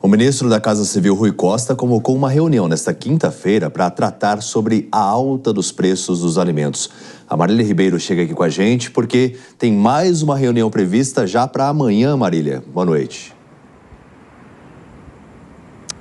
O ministro da Casa Civil, Rui Costa, convocou uma reunião nesta quinta-feira para tratar sobre a alta dos preços dos alimentos. A Marília Ribeiro chega aqui com a gente porque tem mais uma reunião prevista já para amanhã, Marília. Boa noite.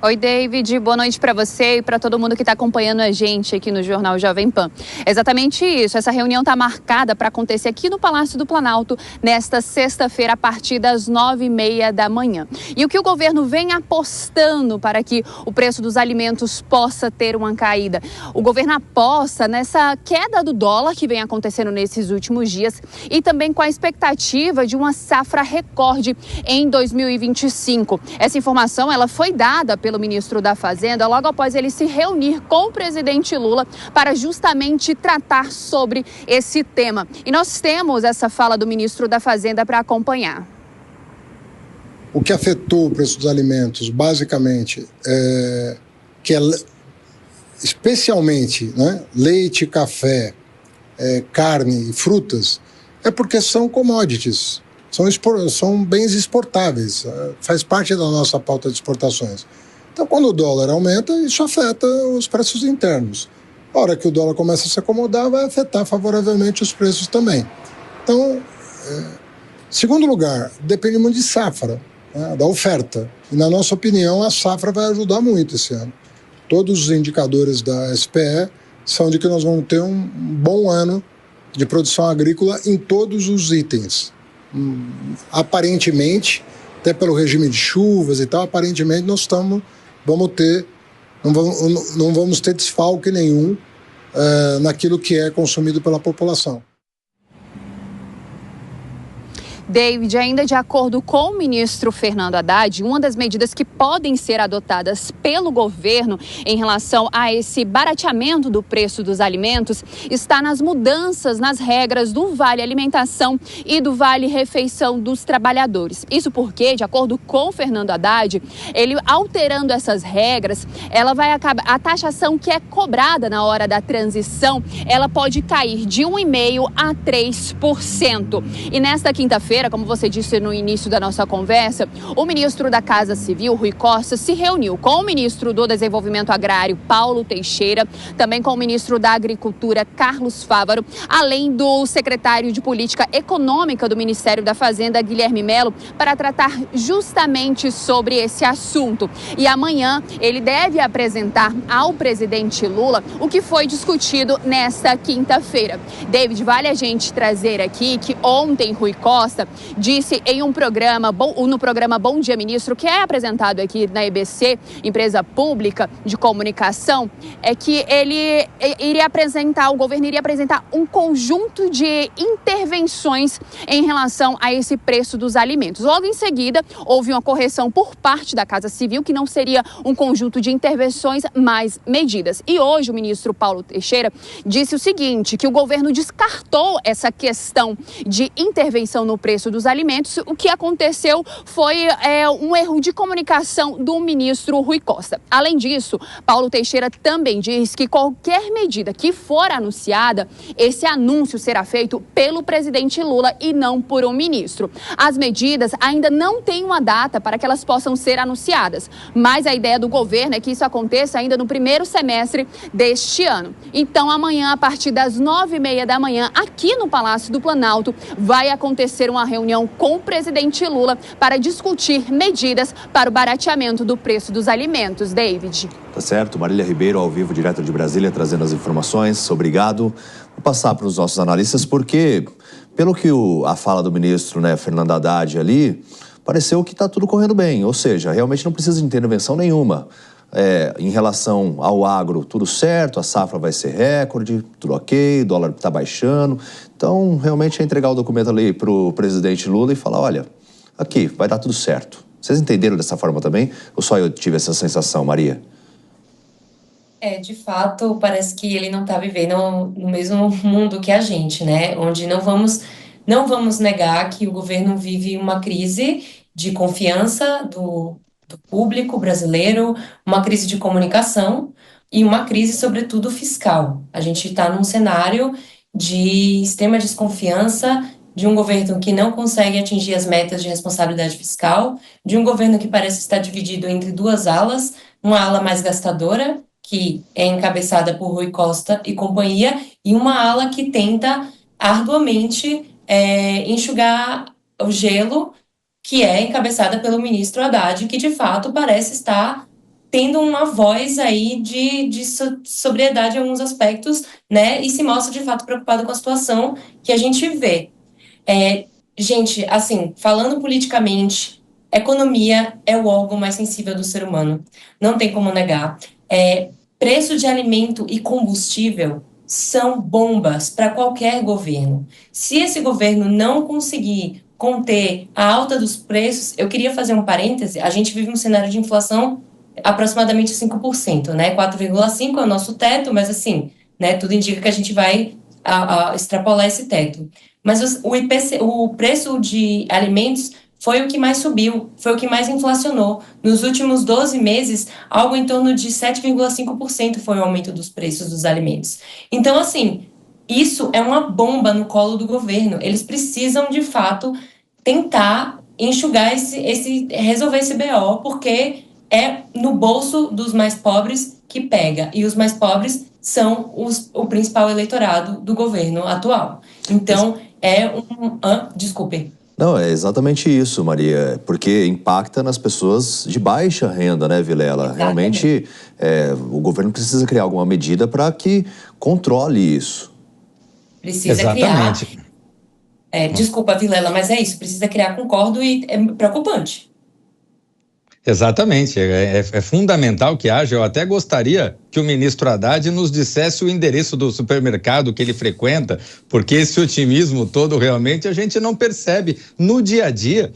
Oi, David. Boa noite para você e para todo mundo que está acompanhando a gente aqui no Jornal Jovem Pan. Exatamente isso. Essa reunião está marcada para acontecer aqui no Palácio do Planalto nesta sexta-feira a partir das 9h30 da manhã. E o que o governo vem apostando para que o preço dos alimentos possa ter uma caída? O governo aposta nessa queda do dólar que vem acontecendo nesses últimos dias e também com a expectativa de uma safra recorde em 2025. Essa informação ela foi dada pelo ministro da Fazenda logo após ele se reunir com o presidente Lula para justamente tratar sobre esse tema. E nós temos essa fala do ministro da Fazenda para acompanhar. O que afetou o preço dos alimentos, basicamente, especialmente, né, leite, café, carne e frutas, é porque são commodities, são bens exportáveis, faz parte da nossa pauta de exportações. Então, quando o dólar aumenta, isso afeta os preços internos. A hora que o dólar começa a se acomodar, vai afetar favoravelmente os preços também. Então, segundo lugar, depende muito de safra, né, da oferta. E, na nossa opinião, a safra vai ajudar muito esse ano. Todos os indicadores da SPE são de que nós vamos ter um bom ano de produção agrícola em todos os itens. Aparentemente, até pelo regime de chuvas e tal, aparentemente nós não vamos ter desfalque nenhum naquilo que é consumido pela população. David, ainda de acordo com o ministro Fernando Haddad, uma das medidas que podem ser adotadas pelo governo em relação a esse barateamento do preço dos alimentos está nas mudanças nas regras do Vale Alimentação e do Vale Refeição dos trabalhadores. Isso porque, de acordo com Fernando Haddad, ele alterando essas regras, ela vai acabar, a taxação que é cobrada na hora da transição, ela pode cair de 1,5% a 3%. E nesta quinta-feira, como você disse no início da nossa conversa, o ministro da Casa Civil, Rui Costa, se reuniu com o ministro do Desenvolvimento Agrário, Paulo Teixeira, também com o ministro da Agricultura, Carlos Fávaro, além do secretário de Política Econômica do Ministério da Fazenda, Guilherme Melo, para tratar justamente sobre esse assunto. E amanhã ele deve apresentar ao presidente Lula o que foi discutido nesta quinta-feira. David, vale a gente trazer aqui que ontem Rui Costa disse em um programa, no programa Bom Dia Ministro, que é apresentado aqui na EBC, empresa pública de comunicação, é que ele iria apresentar, o governo iria apresentar um conjunto de intervenções em relação a esse preço dos alimentos. Logo em seguida, houve uma correção por parte da Casa Civil, que não seria um conjunto de intervenções, mas medidas. E hoje o ministro Paulo Teixeira disse o seguinte, que o governo descartou essa questão de intervenção no preço dos alimentos. O que aconteceu foi um erro de comunicação do ministro Rui Costa. Além disso, Paulo Teixeira também diz que qualquer medida que for anunciada, esse anúncio será feito pelo presidente Lula e não por um ministro. As medidas ainda não têm uma data para que elas possam ser anunciadas, mas a ideia do governo é que isso aconteça ainda no primeiro semestre deste ano. Então, amanhã, a partir das 9h30 da manhã, aqui no Palácio do Planalto, vai acontecer uma reunião com o presidente Lula para discutir medidas para o barateamento do preço dos alimentos. David. Tá certo. Marília Ribeiro, ao vivo, direto de Brasília, trazendo as informações. Obrigado. Vou passar para os nossos analistas, porque, pelo que a fala do ministro, Fernando Haddad ali, pareceu que está tudo correndo bem. Ou seja, realmente não precisa de intervenção nenhuma. Em relação ao agro, tudo certo, a safra vai ser recorde, tudo ok, o dólar está baixando. Então, realmente é entregar o documento ali para o presidente Lula e falar, olha, aqui, vai dar tudo certo. Vocês entenderam dessa forma também? Ou só eu tive essa sensação, Maria? De fato, parece que ele não está vivendo no mesmo mundo que a gente, né? Onde não vamos negar que o governo vive uma crise de confiança do público brasileiro, uma crise de comunicação e uma crise, sobretudo, fiscal. A gente está num cenário de extrema desconfiança de um governo que não consegue atingir as metas de responsabilidade fiscal, de um governo que parece estar dividido entre duas alas, uma ala mais gastadora, que é encabeçada por Rui Costa e companhia, e uma ala que tenta arduamente enxugar o gelo, que é encabeçada pelo ministro Haddad, que de fato parece estar tendo uma voz aí de sobriedade em alguns aspectos, né, e se mostra de fato preocupado com a situação que a gente vê. Gente, assim, falando politicamente, economia é o órgão mais sensível do ser humano, não tem como negar. Preço de alimento e combustível são bombas para qualquer governo. Se esse governo não conseguir conter a alta dos preços, eu queria fazer um parêntese, a gente vive um cenário de inflação aproximadamente 5%, né? 4,5% é o nosso teto, mas assim, né, tudo indica que a gente vai extrapolar esse teto. Mas o preço de alimentos foi o que mais subiu, foi o que mais inflacionou. Nos últimos 12 meses, algo em torno de 7,5% foi o aumento dos preços dos alimentos. Então, assim, isso é uma bomba no colo do governo. Eles precisam, de fato, tentar enxugar resolver esse BO, porque é no bolso dos mais pobres que pega. E os mais pobres são o principal eleitorado do governo atual. Então, desculpe. Não, é exatamente isso, Maria, porque impacta nas pessoas de baixa renda, né, Vilela? Exatamente. Realmente, o governo precisa criar alguma medida para que controle isso. Precisa criar. Desculpa, Vilela, mas é isso, precisa criar, concordo, e é preocupante. Exatamente, é fundamental que haja. Eu até gostaria que o ministro Haddad nos dissesse o endereço do supermercado que ele frequenta, porque esse otimismo todo realmente a gente não percebe no dia a dia.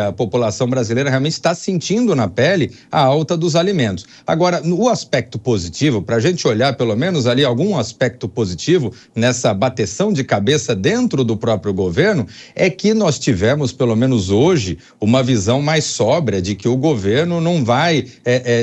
A população brasileira realmente está sentindo na pele a alta dos alimentos. Agora, no aspecto positivo, para a gente olhar pelo menos ali algum aspecto positivo nessa bateção de cabeça dentro do próprio governo, é que nós tivemos, pelo menos hoje, uma visão mais sóbria de que o governo não vai,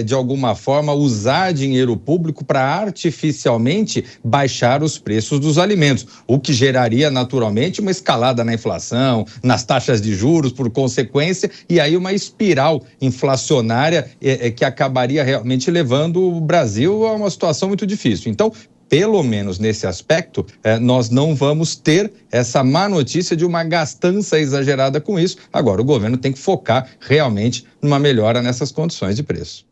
de alguma forma, usar dinheiro público para artificialmente baixar os preços dos alimentos, o que geraria naturalmente uma escalada na inflação, nas taxas de juros, por consequência, e aí uma espiral inflacionária que acabaria realmente levando o Brasil a uma situação muito difícil. Então, pelo menos nesse aspecto, nós não vamos ter essa má notícia de uma gastança exagerada com isso. Agora, o governo tem que focar realmente numa melhora nessas condições de preço.